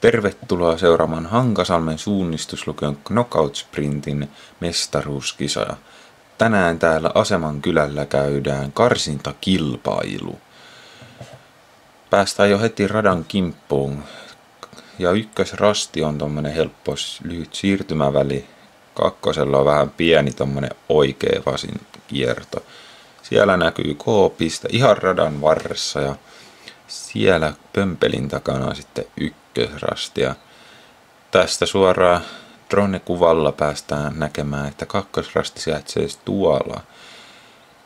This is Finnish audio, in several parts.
Tervetuloa seuraamaan Hankasalmen suunnistuslukion Knockout-sprintin mestaruuskisoja. Tänään täällä Aseman kylällä käydään karsintakilpailu. Päästään jo heti radan kimppuun. Ja ykkösrasti on tommonen helppo lyhyt siirtymäväli. Kakkosella on vähän pieni tommonen oikea vasin kierto. Siellä näkyy K-piste ihan radan varressa ja siellä pömpelin takana on sitten ykkösrasti. Ja tästä suoraan drone-kuvalla päästään näkemään, että kakkosrasti sijaitsee tuolla.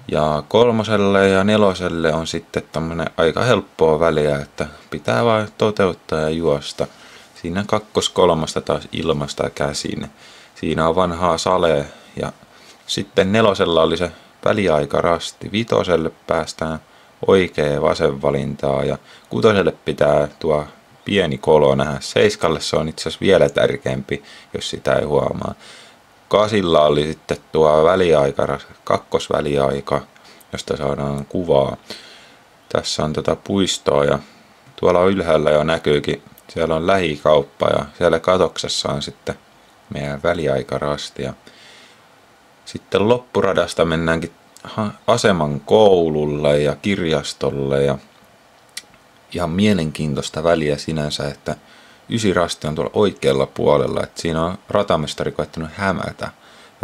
Ja kolmoselle ja neloselle on sitten tämmönen aika helppoa väliä, että pitää vain toteuttaa ja juosta. Siinä kakkos-kolmosta taas ilmasta käsin. Siinä on vanhaa sale ja sitten nelosella oli se väliaikarasti. Vitoselle päästään oikea vasen valintaa ja kutoselle pitää tuo pieni kolo nähdä. Seiskalle se on itse asiassa vielä tärkeämpi, jos sitä ei huomaa. Kasilla oli sitten tuo väliaika, kakkosväliaika, josta saadaan kuvaa. Tässä on tätä puistoa ja tuolla ylhäällä jo näkyykin, siellä on lähikauppa ja siellä katoksessa on sitten meidän väliaikarasti. Ja sitten loppuradasta mennäänkin Aseman koululle ja kirjastolle ja ihan mielenkiintoista väliä sinänsä, että ysirasti on tuolla oikealla puolella, että siinä on ratamestari koettanut hämätä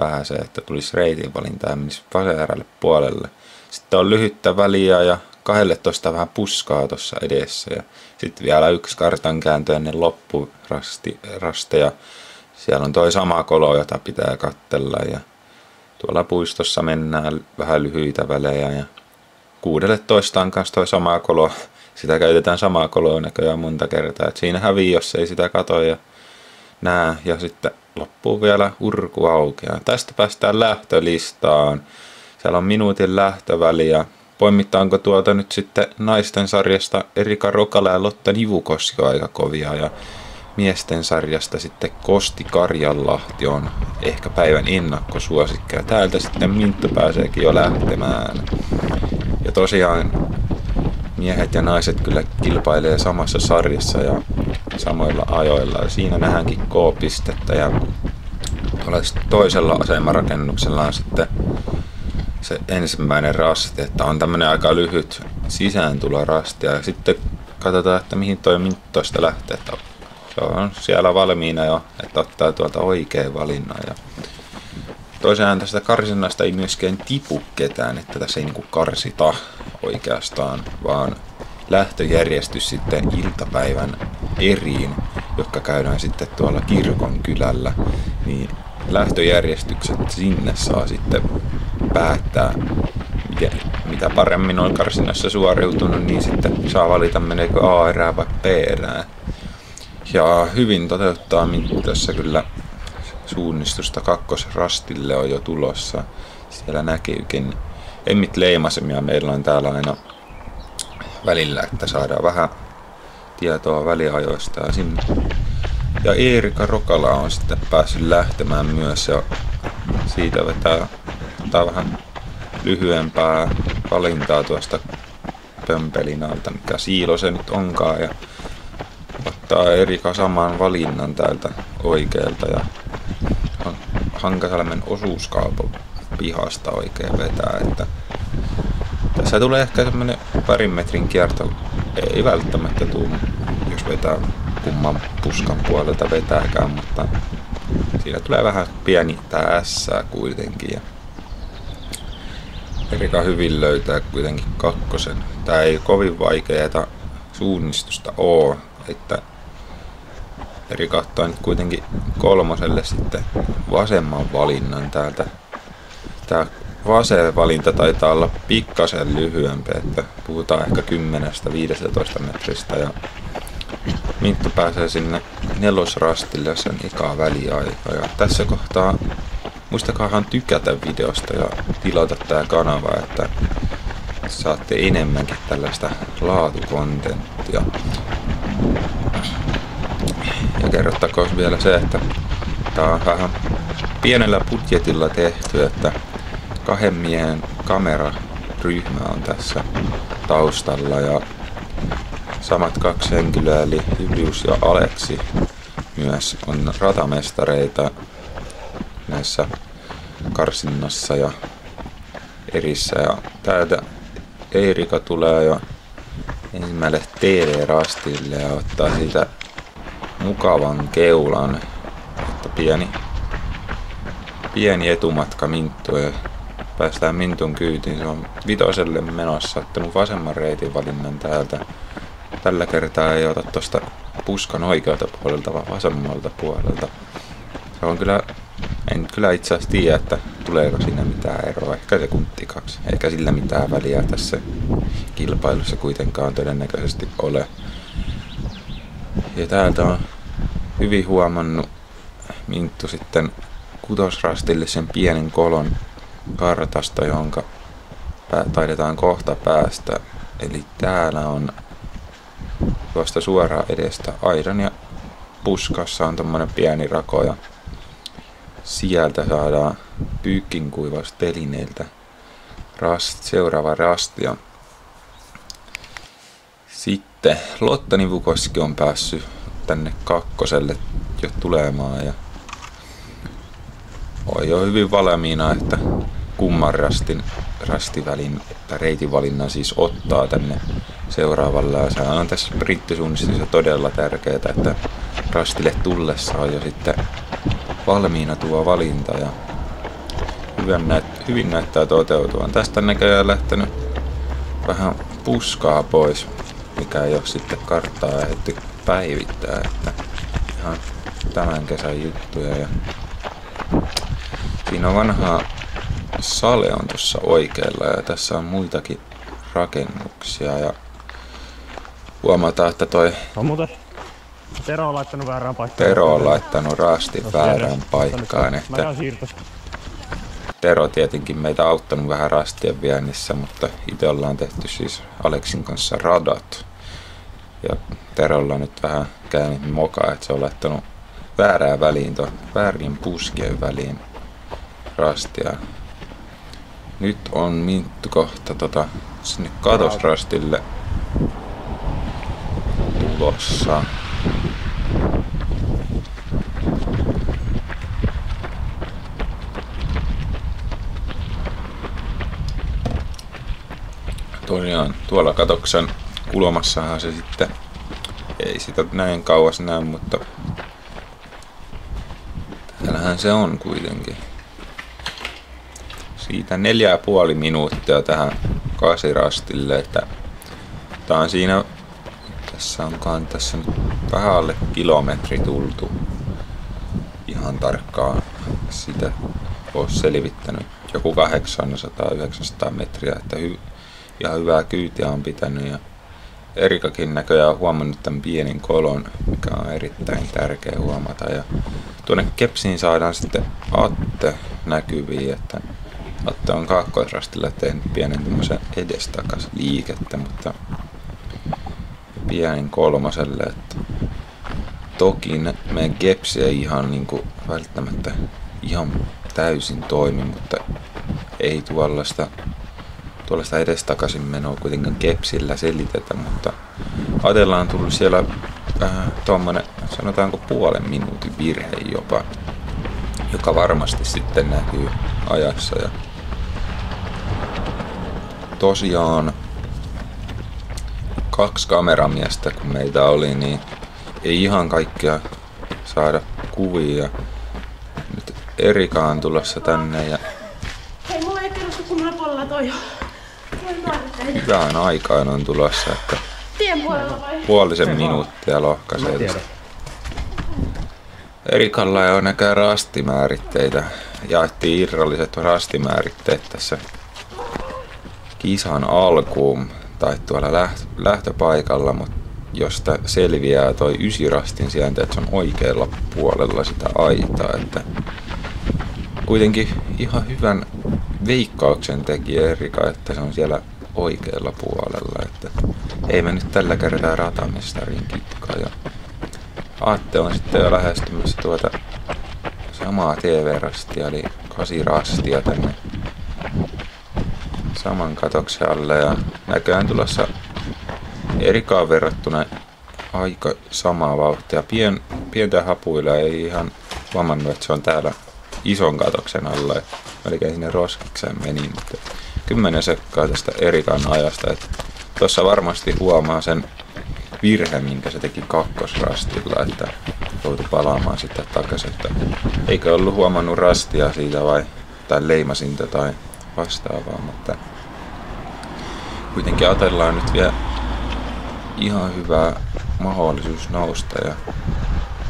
vähän se, että tulisi reitinvalinta ja menisi vasemmalle puolelle. Sitten on lyhyttä väliä ja 12 vähän puskaa tuossa edessä ja sitten vielä yksi kartan kääntö ennen loppurasteja. Siellä on toi sama kolo, jota pitää katsella ja tuolla puistossa mennään vähän lyhyitä välejä ja 16 on kanssa toi sama kolo. Sitä käytetään samaa koloa näköjään monta kertaa. Et siinä hävii, jos ei sitä kato ja näe. Ja sitten loppuu vielä urku aukeaa. Tästä päästään lähtölistaan. Siellä on minuutin lähtöväli ja poimittaanko tuota nyt sitten naisten sarjasta Erika Rokala ja Lotta Nivukoski aika kovia. Ja miesten sarjasta sitten Kosti Karjanlahti on ehkä päivän ennakkosuosikki. Ja täältä sitten Minttu pääseekin jo lähtemään. Ja tosiaan miehet ja naiset kyllä kilpailee samassa sarjassa ja samoilla ajoilla. Siinä nähdäänkin K-pistettä ja toisella asemarakennuksella on sitten se ensimmäinen rasti, että on tämmönen aika lyhyt sisääntulorasti ja sitten katsotaan, että mihin toi Minttoista lähtee. Se on siellä valmiina jo, että ottaa tuolta oikean valinnan. Ja toisaalta tästä karsinnasta ei myöskään tipu ketään, että tässä ei niinku karsita oikeastaan, vaan lähtöjärjestys sitten iltapäivän eriin, jotka käydään sitten tuolla kirkon kylällä, niin lähtöjärjestykset sinne saa sitten päättää, mitä paremmin on karsinnassa suoriutunut, niin sitten saa valita meneekö A-erää vai B-erää. Ja hyvin toteuttaa tässä kyllä suunnistusta kakkosrastille on jo tulossa. Siellä näkyykin emmit leimasemia meillä on täällä aina välillä, että saadaan vähän tietoa väliajoista. Ja Erika Rokala on sitten päässyt lähtemään myös ja siitä ottaa vähän lyhyempää valintaa tuosta pömpelin alta, mikä siilo se nyt onkaan. Ja ottaa Erika saman valinnan täältä oikealta ja Hankasalmen osuuskaupan pihasta oikein vetää, että tässä tulee ehkä semmonen parin metrin kierto, ei välttämättä tule, jos vetää kumman puskan puolelta vetääkään, mutta siinä tulee vähän pieni tää ässää kuitenkin ja Erika hyvin löytää kuitenkin kakkosen. Tää ei kovin vaikeeta suunnistusta oo, että Erika ottaa nyt kuitenkin kolmoselle sitten vasemman valinnan täältä. Tää vasen valinta taitaa olla pikkasen lyhyempi, että puhutaan ehkä 10-15 metristä ja Minttu pääsee sinne nelosrastille, jossa on eka väliaika. Ja tässä kohtaa muistakaahan tykätä videosta ja tilata tää kanava, että saatte enemmänkin tällaista laatukontenttia. Ja kerrottakoon vielä se, että tää on vähän pienellä budjetilla tehty, että 2 miehen kameraryhmä on tässä taustalla ja samat kaksi henkilöä, eli Julius ja Aleksi, myös on ratamestareita näissä karsinnassa ja erissä. Ja täältä Eerika tulee jo ensimmäiselle TV-rastille ja ottaa siitä mukavan keulan, että pieni etumatka Minttuun ja päästään Mintun kyytiin. Se on 5 menossa, ottanut vasemman reitin valinnan täältä. Tällä kertaa ei ota tuosta puskan oikealta puolelta, vaan vasemmalta puolelta. Se on kyllä, en kyllä itse asiassa tiedä, että tuleeko siinä mitään eroa. Ehkä sekunti 2. Eikä sillä mitään väliä tässä kilpailussa kuitenkaan todennäköisesti ole. Ja täältä on hyvin huomannut Minttu sitten kutosrastille sen pienen kolon kartasta, jonka taidetaan kohta päästä. Eli täällä on tuosta suoraan edestä aidan ja puskassa on tommonen pieni rako ja sieltä saadaan pyykkinkuivaustelineiltä seuraava rasti. Ja sitten Lotta Nivukoski on päässyt tänne kakkoselle jo tulemaan ja on jo hyvin valmiina, että kumman rastivälin tai reitinvalinnan siis ottaa tänne seuraavalla. Ja se on tässä sprintisuunnitelmassa todella tärkeää, että rastille tullessa on jo sitten valmiina tuo valinta ja hyvin näyttää toteutuvan. Tästä on näköjään lähtenyt vähän puskaa pois, mikä ei ole sitten karttaa ehditty päivittää, että ihan tämän kesän juttuja. Ja siinä on vanha sale on tuossa oikealla ja tässä on muitakin rakennuksia ja huomataan, että Tero on laittanut väärään paikkaan. Tero on laittanut rastin väärään paikkaan. Että Tero tietenkin meitä auttanut vähän rastien viennissä, mutta itse ollaan tehty siis Aleksin kanssa radat. Ja Terolla on nyt vähän käynyt mokaa, että se on laittanut väärään väliin, väärien puskien väliin rastia. Nyt on Minttu kohta sinne katosrastille tulossa. Tosiaan tuolla katoksen kulmassahan se sitten, ei sitä näin kauas näy, mutta täällähän se on kuitenkin. Siitä 4,5 minuuttia tähän kasirastille, että tää on siinä, tässä nyt vähän alle kilometri tultu. Ihan tarkkaan sitä olisi selvittänyt. Joku 800-900 metriä, että ihan hyvää kyytiä on pitänyt ja Erikakin näköjään on huomannut tämän pienen kolon, mikä on erittäin tärkeä huomata. Ja tuonne kepsiin saadaan sitten Atte näkyviin, että Atte on kaakkoisrastilla tehnyt pienen tämmöisen edestakas liikettä, mutta pienen kolmoselle, että toki meidän kepsi ei ihan niinku välttämättä ihan täysin toimi, mutta ei tuollaista edestakaisin menoa kuitenkaan kepsillä selitetä, mutta Atella on tullut siellä tuommoinen, sanotaanko 0,5 minuutin virhe jopa, joka varmasti sitten näkyy ajassa. Ja tosiaan 2 kameramiestä kun meitä oli, niin ei ihan kaikkia saada kuvia. Nyt Erika on tulossa tänne ja hei, mulla ei kerrottu, kun mulla puolella toi jo. hyvään aikaan on tulossa, että Tien puolella vai? 0,5 minuuttia lohkaisee. Erikalla ei ole näkään rastimääritteitä. Jaettiin irralliset rastimääritteet tässä kisan alkuun tai tuolla lähtöpaikalla, mutta josta selviää toi 9 rastin sijainti, että se on oikealla puolella sitä aitaa. Että kuitenkin ihan hyvän veikkauksen teki Erika, että se on siellä oikealla puolella. Että ei me nyt tällä kertaa ratamestarin kikkaa. Ja Aatte on sitten jo lähestymässä tuota samaa TV-rastia, eli 8 rastia tänne saman katoksen alle. Ja näköjään tulossa Erikaan verrattuna aika samaa vauhtia. Pientä hapuilla ei ihan huomannut, että se on täällä ison katoksen alla. Melkein sinne roskikseen meni, mutta 10 sekkaa tästä Erikan ajasta. Tuossa varmasti huomaa sen virhe, minkä se teki kakkosrastilla, että joutui palaamaan sitten takaisin. Eikö ollut huomannut rastia siitä tai leimasinta tai vastaavaa, mutta kuitenkin ajatellaan nyt vielä ihan hyvä mahdollisuus nousta. Ja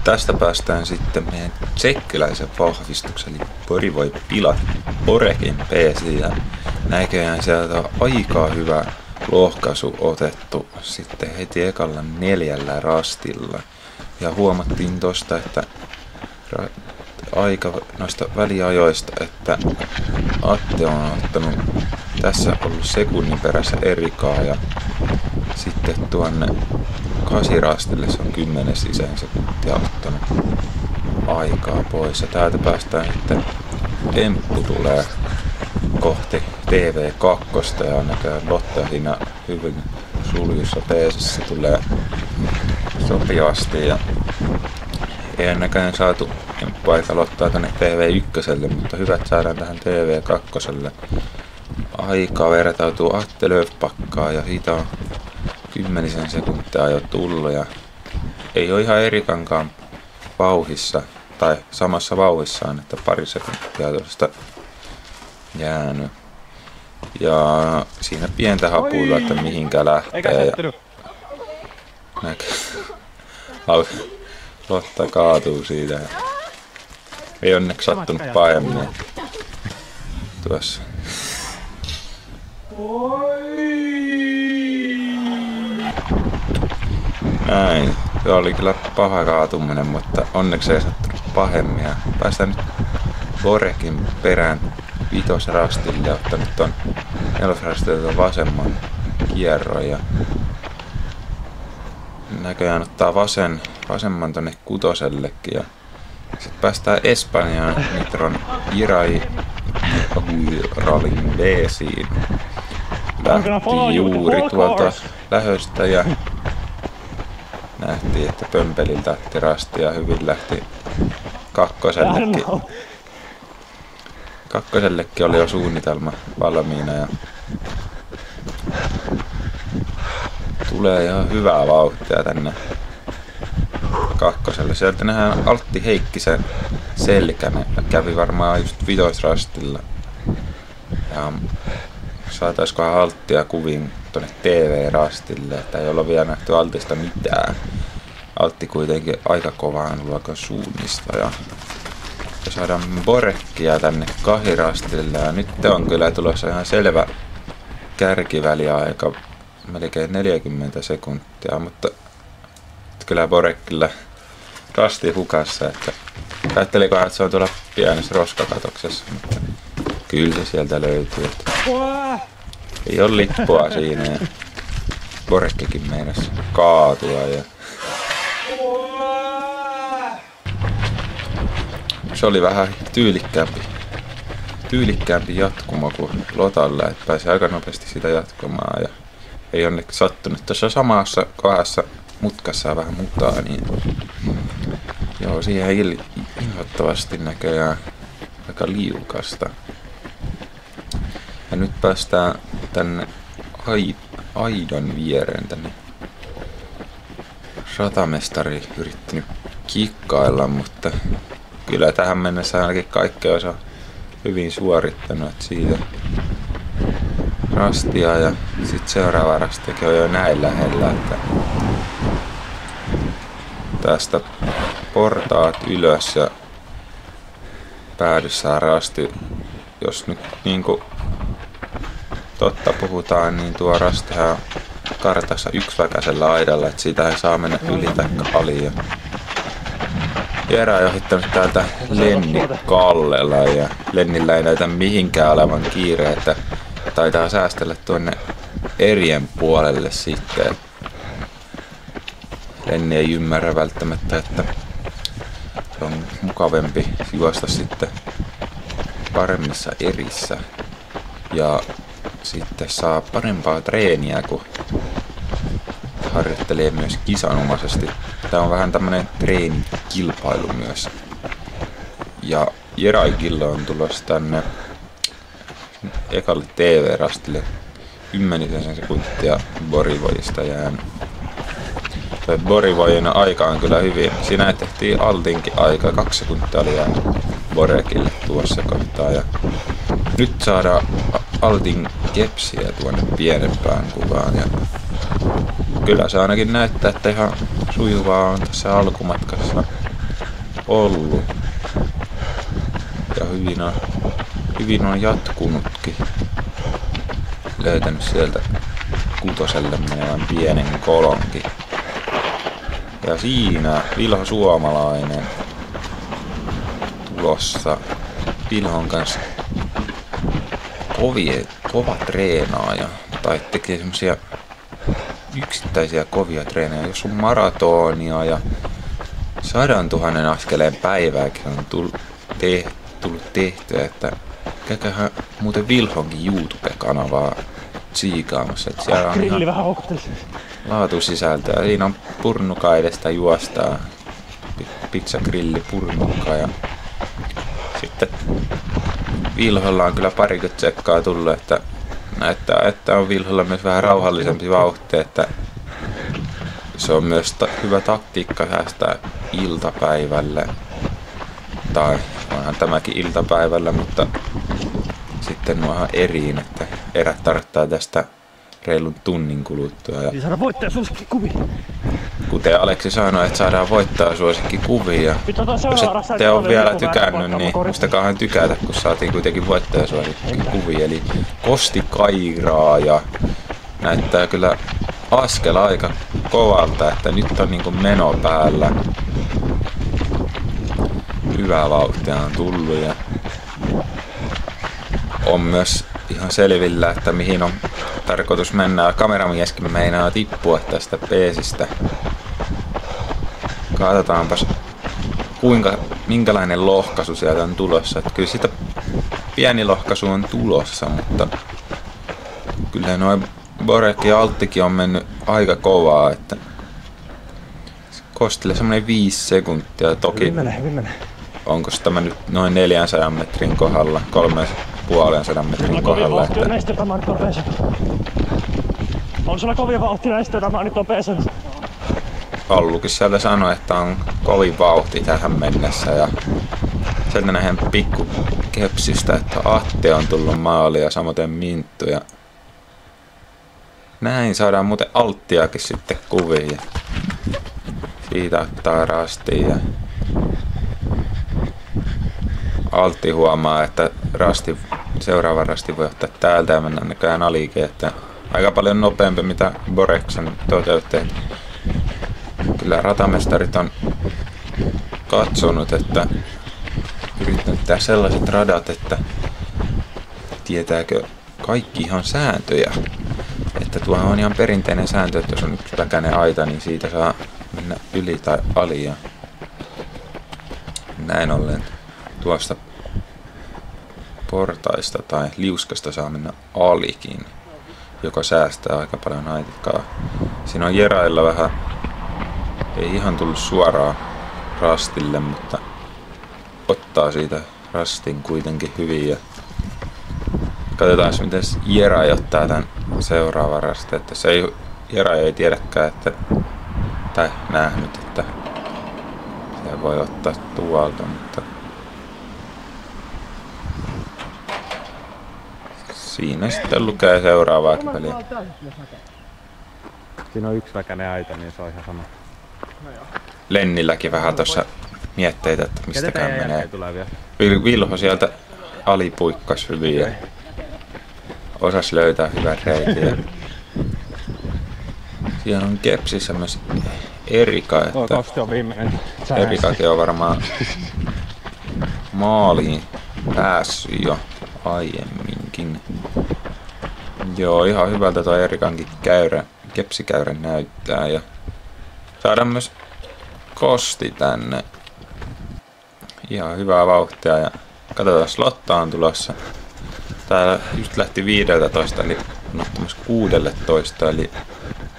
tästä päästään sitten meidän tsekkiläisen vahvistuksen, eli Pori voi pilata Borekin PC. Ja näköjään sieltä on aika hyvä lohkaisu otettu sitten heti ekalla 4 rastilla. Ja huomattiin tosta, että aika noista väliajoista, että Atte on ottanut tässä ollut sekunnin perässä Erikaa ja sitten tuonne 8 rastille se on 10 sisään sekuntia ottanut aikaa pois. Ja täältä päästään sitten temppu tulee kohti TV2 ja näköjään Lotta siinä hyvin suljussa peesissä tulee sopivasti ja ei näköjään saatu paikka Lottaa tänne TV1, mutta hyvät saadaan tähän TV2. Aikaa vertautuu Atte Löfbackaan ja siitä on 10 sekuntia jo tullut ja ei ole ihan Erikankaan vauhissa tai samassa vauhissaan, että pari sekuntia tuosta jäänyt. Ja siinä pientä hapuilla, että mihinkä lähtee. Ja Lotta kaatuu siitä. Ei onneksi sattunut pahemmin. Tuossa. Näin. Se oli kyllä paha kaatuminen, mutta onneksi ei sattunut pahemmin. Päästään nyt Borekin perään 5 rastille ja ottanut ton 4 rastille vasemman kierron. Ja näköjään ottaa vasemman tonne 6:llekin. Ja sitten päästään Espanjaan Nitron Rallin Vesiin. Lähti juuri tuolta lähöstä ja nähtiin, että pömpeliltä otti rastia hyvin lähti kakkosellekin. Kakkosellekin oli jo suunnitelma valmiina ja tulee ihan hyvää vauhtia tänne kakkoselle. Sieltä nähdään Altti Heikkisen selkäne. Kävi varmaan just 5 rastilla. Ja saataiskohan Alttia kuviin tuonne TV-rastille, että ei olla vielä nähty Altista mitään. Altti kuitenkin aika kovaan luokan suunnista ja saadaan Borekkia tänne 2 rastille ja nyt on kyllä tulossa ihan selvä kärkiväliaika, melkein 40 sekuntia, mutta kyllä Borekilla rasti hukassa, että ajattelikohan, että se on tuolla pienessä roskakatoksessa, mutta kyllä se sieltä löytyy. Että ei ole lippua siinä ja Borekkikin meinasi kaatua ja se oli vähän tyylikkäämpi jatkumo kuin Lotalle, että pääsi aika nopeasti sitä jatkumaan ja ei onneksi sattunut. Tuossa samassa kohdassa mutkassa vähän mutaa, niin joo, siihen inhottavasti näköjään aika liukasta. Ja nyt päästään tänne aidan viereen tänne. Ratamestari yrittänyt kikkailla, mutta kyllä tähän mennessä ainakin kaikki olisi hyvin suorittanut, että siitä rastia ja sitten seuraava rastiakin on jo näin lähellä, että tästä portaat ylös ja päädyssä rasti, jos nyt niinku totta puhutaan, niin tuo rastihan on kartassa yksiväkäisellä aidalla, että siitä ei saa mennä yli taikka ali. Jera on ohittanut täältä Lenni Kallella ja Lennillä ei näytä mihinkään olevan kiire, että taitaa säästellä tuonne erien puolelle sitten. Lenni ei ymmärrä välttämättä, että se on mukavempi juosta sitten paremmissa erissä ja sitten saa parempaa treeniä, kun harjoittelee myös kisanomaisesti. Tää on vähän tämmönen treenikilpailu myös. Ja Jeraikilla on tulossa tänne ekalle TV-rastille 10 sekuntia Borivojista jäänyt. Toi Borivojen aika on kyllä hyvin. Siinä tehtiin Altinkin aika. 2 sekuntia oli jäänyt Borekille tuossa kohtaa. Ja nyt saadaan Altin kepsiä tuonne pienempään kuvaan. Ja kyllä se ainakin näyttää, että ihan sujuvaa on tässä alkumatkassa ollut. Ja hyvin on jatkunutkin. Löytänyt sieltä 6 menevän pienen kolonkin. Ja siinä Vilho Suomalainen tulossa. Vilhon kanssa kova treenaaja. Tai tekee semmosia yksittäisiä kovia treenejä. Jos on maratonia ja 100 000 askeleen päivääkin on tullut tehtyä, että käykäähän muuten Vilhonkin YouTube-kanavaa tsiikaamassa. Että siellä on Grilli vähän houkutteli. laatusisältöä. Siinä on purnukaidesta juostaa. Pizzagrilli purnukka ja sitten Vilholla on kyllä 20 sekkaa tullut, että näyttää, että on Vilholla myös vähän rauhallisempi vauhti, että se on myös hyvä taktiikka säästää iltapäivälle. Tai onhan tämäkin iltapäivällä, mutta sitten nuohan eriin, että erät tarvittaa tästä reilun tunnin kuluttua. Ja Ei saada voittaja suosikkikuvia. kuten Aleksi sanoi, että saadaan voittaa suosikkikuvia. Jos ette ole vielä tykännyt, niin muistakaahan tykätä, kun saatiin kuitenkin voittaja suosikkikuvia. Eli Kosti Kairaa ja näyttää kyllä askel aika kovalta, että nyt on niinku meno päällä. Hyvää vauhtia on tullut ja on myös ihan selvillä, että mihin on tarkoitus mennä. Kameramieskin meinaa tippua tästä peesistä. Katsotaanpas minkälainen lohkaisu sieltä on tulossa. Että kyllä sitä pieni lohkaisu on tulossa, mutta kyllä noin Borek ja Alttikin on mennyt aika kovaa, että Kostille semmoinen 5 sekuntia. Toki onko tämä nyt noin 400 metrin kohdalla, 350 metrin kohdalla. On sulla kovia vauhti näistä, jota mä nyt oon pesännyt. Allukin sieltä sanoi, että on kovin vauhti tähän mennessä ja sieltä nähdään pikku kepsistä, että Atte on tullut maaliin ja samoin Minttu ja näin saadaan muuten Alttiakin sitten kuviin ja siitä ottaa rastiin ja Altti huomaa, että seuraava rasti voi ottaa täältä ja mennä näköjään alikeen, että aika paljon nopeampi mitä Boreksen toteutti. Kyllä ratamestarit on katsonut, että yrittänyt tehdä sellaiset radat, että tietääkö kaikki ihan sääntöjä. Että tuohan on ihan perinteinen sääntö, että jos on yksi väkäinen aita, niin siitä saa mennä yli tai ali. Ja näin ollen tuosta portaista tai liuskasta saa mennä alikin, joka säästää aika paljon aikaa. Siinä on Jerailla vähän, ei ihan tullut suoraan rastille, mutta ottaa siitä rastin kuitenkin hyvin. Ja katsotaan miten Jerai ottaa tämän seuraavan rastin, että Jerai ei tiedäkään, että, tai nähnyt, että se voi ottaa tuolta, mutta siinä sitten lukee seuraavaakin väliä. Siinä on yksi väkäinen aita, niin se on ihan sama. Lennilläkin vähän tuossa mietteitä, että mistäkään menee. Vilho sieltä alipuikkas hyvin ja osas löytää hyvän reitin. Siellä on kepsissä myös Erika, että Erikakin on varmaan maaliin päässyt jo aiemminkin. Joo, ihan hyvältä tuo Erikankin kepsikäyrä näyttää ja saadaan myös Kosti tänne. Ihan hyvää vauhtia ja katsotaan, Lotta on tulossa. Täällä just lähti 15, eli on ottamassa 16, eli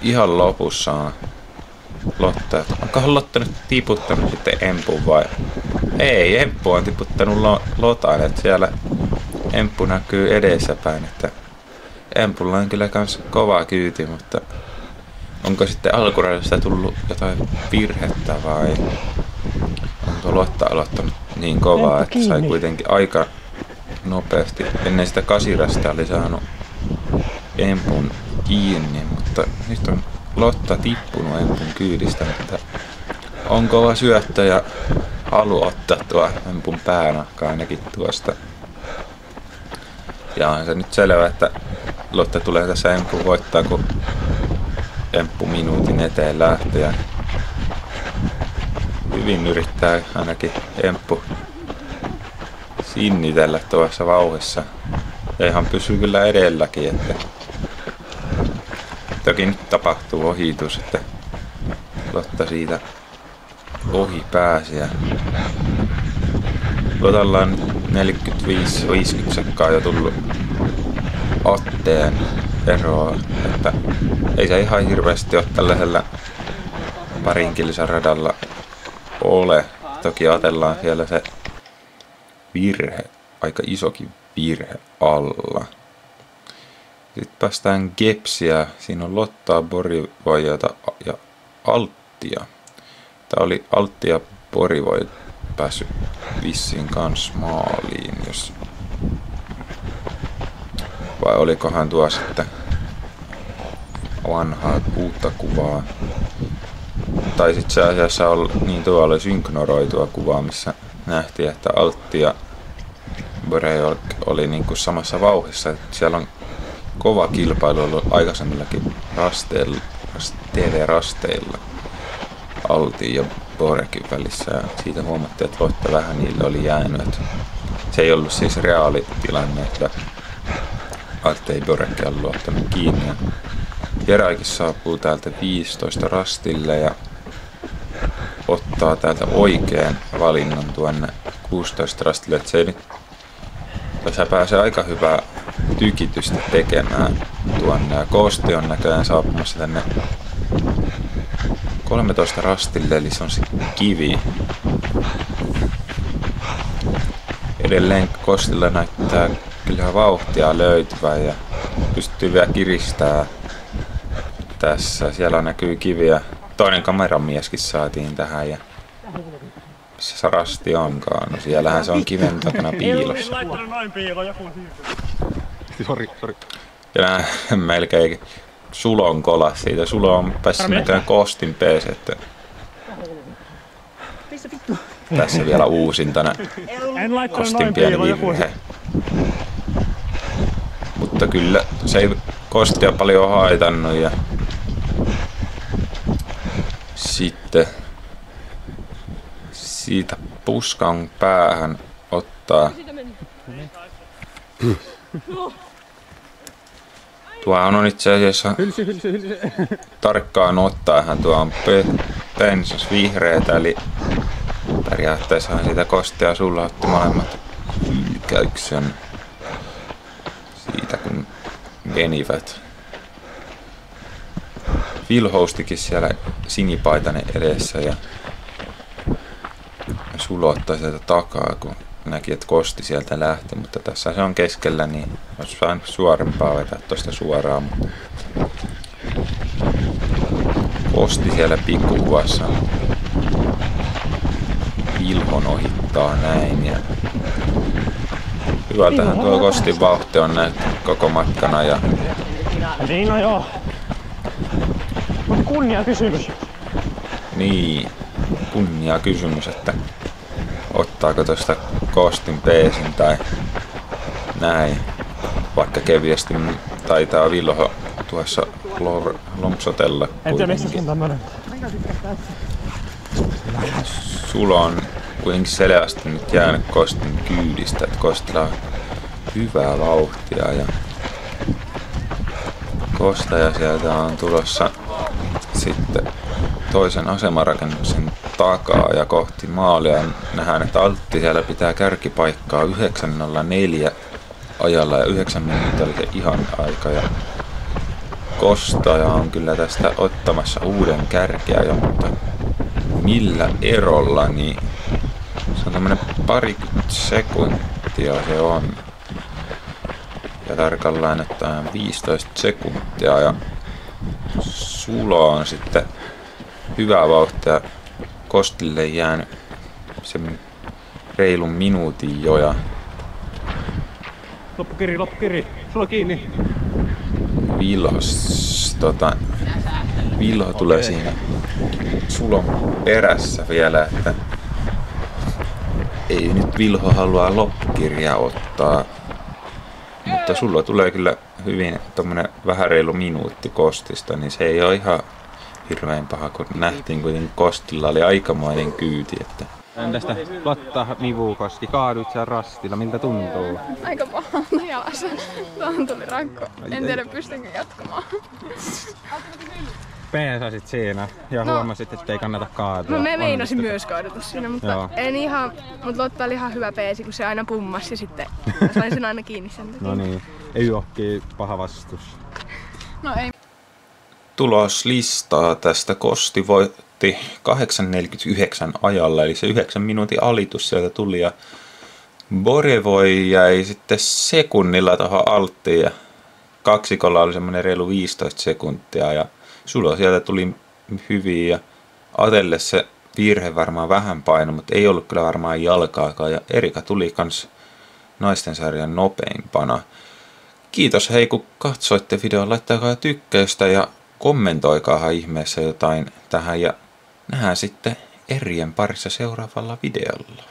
ihan lopussa on Lotta, että onkohan Lotta nyt tiputtanut sitten Empun vai? Ei, Emppu on tiputtanut Lotan, että siellä Emppu näkyy edessäpäin, että Empulla on kyllä kans kova kyyti, mutta onko sitten alkuradasta tullut jotain virhettä vai onko Lotta aloittanut niin kovaa, että sai kuitenkin aika nopeasti. Ennen sitä kasirasta oli saanut Empun kiinni, mutta nyt on Lotta tippunut Empun kyydistä, mutta on kova syöttö ja halu ottaa tuo Empun päänahka ainakin tuosta. Ja on se nyt selvä, että Lotta tulee tässä Empun voittaa, kun Emppu minuutin eteen lähtee. Hyvin yrittää ainakin Emppu sinnitellä tuossa vauhdissa. Ja ihan pysyy kyllä edelläkin, että toki nyt tapahtuu ohitus, että Lotta siitä ohi pääsi. Lotalla on 45-50 sekkaa jo tullut otteen eroa, että ei se ihan hirveästi ole tällaisella parin kilsan radalla ole. Toki ajatellaan siellä se virhe, aika isokin virhe alla. Sitten päästään Gepsiä. Siinä on Lottaa, Borivojota ja Alttia. Tää oli Altti ja Borivoj päässyt vissiin kans maaliin, jos... Vai olikohan tuo sitten vanhaa uutta kuvaa. Tai sitten se asiassa oli, niin tuo oli synkroroitua kuvaa, missä nähtiin, että Altti ja Borivoj oli niinku samassa vauhdissa. Siellä on kova kilpailu ollut aikaisemmillakin TV-rasteilla Altin ja Borekin välissä. Ja siitä huomattiin, että Lotta vähän niille oli jäänyt. Se ei ollut siis reaalitilanne, että Altti ei Borekki ollut ottanut kiinni. Jeraikin saapuu täältä 15 rastille ja ottaa täältä oikean valinnan tuonne 16 rastille. Että se ei nyt, tässä pääsee aika hyvää tykitystä tekemään tuonne. Ja Kosti on näköjään saapumassa tänne 13 rastille, eli se on se kivi. Edelleen Kostilla näyttää kyllä vauhtia löytyvän ja pystyy vielä kiristämään tässä. Siellä näkyy kiviä. Toinen kameramieskin saatiin tähän ja missä se rasti onkaan? No siellähän se on kiven takana piilossa. Sori. Ja melkein Sulon kolas siitä. Sulo on päässyt näköjään Kostin pees, että tässä vielä uusintana Kostin pieni virhe. Mutta kyllä se ei Kostia paljon haitannut ja sitten siitä puskan päähän ottaa. Tuohan on itse asiassa tarkkaan ottaen tuo on pensas vihreätä, eli periaatteessahan siitä Kostia sulla otti molemmat hylkäyksen siitä kun menivät. Phil Hostikin siellä sinipaitainen edessä ja Sulo ottaa sieltä takaa, kun näki, että Kosti sieltä lähti, mutta tässä se on keskellä, niin olisi saanut suorempaa vetää tuosta suoraan. Mutta Kosti siellä pikkukuvassa Vilhon ohittaa näin. Ja hyvältähän tuo Kostin vauhti on näyttänyt koko matkana. Ja Niin no joo. Mutta kunnia kysymys. niin, kunnia kysymys, että ottaako tuosta Kostin peesin tai näin. Vaikka kevyesti taitaa Vilho tuossa lompsotella En tiedä mistä se on kuitenkin. tämmönen. Sulo on kuitenkin selvästi nyt jäänyt Kostin kyydistä, että Kostilla on hyvää vauhtia ja Kostaja sieltä on tulossa sitten toisen asemarakennuksen takaa ja kohti maalia. Nähdään, että Altti siellä pitää kärkipaikkaa 9.04 ajalla ja 9 minuuttia oli se ihan aika. Ja Kostaja on kyllä tästä ottamassa uuden kärkeä jo, mutta millä erolla, niin se on tämmönen parikymmentä sekuntia se on. Ja tarkalleen ottaen 15 sekuntia ja Sulo on sitten hyvää vauhtia. Kostille jäänyt sen reilun minuutin jo ja Loppukiri. Sulla kiinni. Vilho tulee siinä Sulon perässä vielä, että ei nyt Vilho halua loppukirjaa ottaa. Mutta sulla tulee kyllä hyvin tommonen vähän reilu minuutti Kostista, niin se ei ole ihan hirveän paha, kun nähtiin kuitenkin Kostilla oli aikamoinen kyyti. Että Tästä Lotta Nivukoski, kaaduit siellä rastilla, miltä tuntuu? Aika pahalta jalassa. Tuohon tuli rankko. En tiedä pystynkö jatkamaan. Peesasit siinä ja huomasit, ettei kannata kaatua. No me meinasin myös kaadata siinä, mutta en ihan. Mutta Lotta oli ihan hyvä peesi, kun se aina pummasi sitten. Sain sen aina kiinni sen takia. No niin, ei ohki paha vastus. No ei. tuloslistaa tästä Kosti voitti 8.49 ajalla, eli se 9 minuutin alitus sieltä tuli ja Borevoi jäi sitten sekunnilla tuohon alttiin ja kaksikolla oli semmoinen reilu 15 sekuntia ja Sulo sieltä tuli hyvin ja Atelle se virhe varmaan vähän paino, mutta ei ollut kyllä varmaan jalkaakaan ja Erika tuli kans naisten sarjan nopeimpana. Kiitos hei kun katsoitte videon, laittakaa tykkäystä ja kommentoikaahan ihmeessä jotain tähän ja nähdään sitten erien parissa seuraavalla videolla.